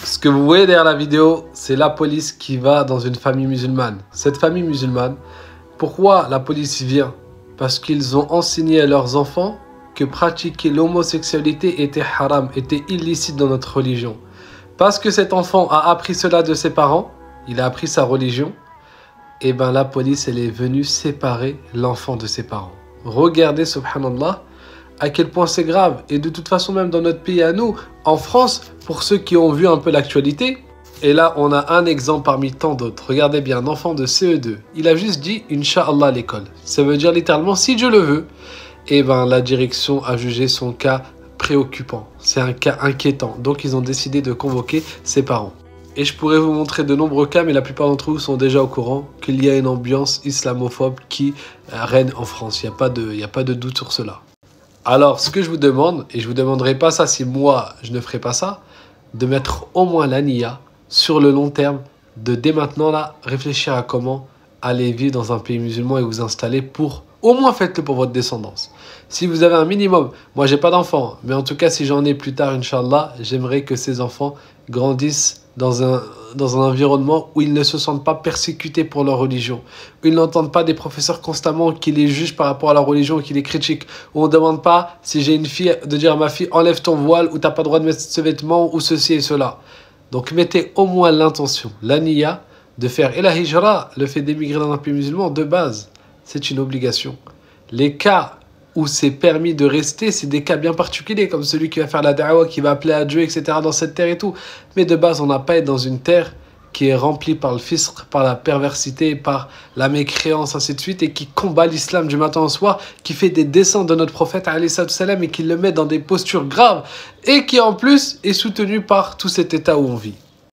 Ce que vous voyez derrière la vidéo, c'est la police qui va dans une famille musulmane. Cette famille musulmane, pourquoi la police vient? Parce qu'ils ont enseigné à leurs enfants que pratiquer l'homosexualité était haram, était illicite dans notre religion. Parce que cet enfant a appris cela de ses parents, il a appris sa religion, et bien la police elle est venue séparer l'enfant de ses parents. Regardez, subhanallah, à quel point c'est grave. Et de toute façon, même dans notre pays à nous, en France, pour ceux qui ont vu un peu l'actualité, et là on a un exemple parmi tant d'autres. Regardez bien, un enfant de CE2, il a juste dit Inch'Allah à l'école. Ça veut dire littéralement si Dieu le veut. Et ben la direction a jugé son cas préoccupant. C'est un cas inquiétant. Donc ils ont décidé de convoquer ses parents. Et je pourrais vous montrer de nombreux cas, mais la plupart d'entre vous sont déjà au courant qu'il y a une ambiance islamophobe qui règne en France. Il n'y a pas de doute sur cela. Alors, ce que je vous demande, et je ne vous demanderai pas ça si moi, je ne ferai pas ça, de mettre au moins la niya sur le long terme, de dès maintenant, là, réfléchir à comment aller vivre dans un pays musulman et vous installer pour, au moins faites-le pour votre descendance. Si vous avez un minimum, moi j'ai pas d'enfants, mais en tout cas si j'en ai plus tard, Inch'Allah, j'aimerais que ces enfants grandissent dans un environnement où ils ne se sentent pas persécutés pour leur religion, où ils n'entendent pas des professeurs constamment qui les jugent par rapport à leur religion, qui les critiquent, où on ne demande pas, si j'ai une fille, de dire à ma fille, enlève ton voile, ou tu n'as pas le droit de mettre ce vêtement, ou ceci et cela. Donc mettez au moins l'intention, la niya, de faire. Et la hijra, le fait d'émigrer dans un pays musulman, de base, c'est une obligation. Les cas où c'est permis de rester, c'est des cas bien particuliers, comme celui qui va faire la da'wa, qui va appeler à Dieu, etc., dans cette terre et tout. Mais de base, on n'a pas à être dans une terre qui est remplie par le fisq, par la perversité, par la mécréance, ainsi de suite, et qui combat l'islam du matin au soir, qui fait des dessins de notre prophète, alayhi salam, et qui le met dans des postures graves, et qui en plus est soutenu par tout cet état où on vit.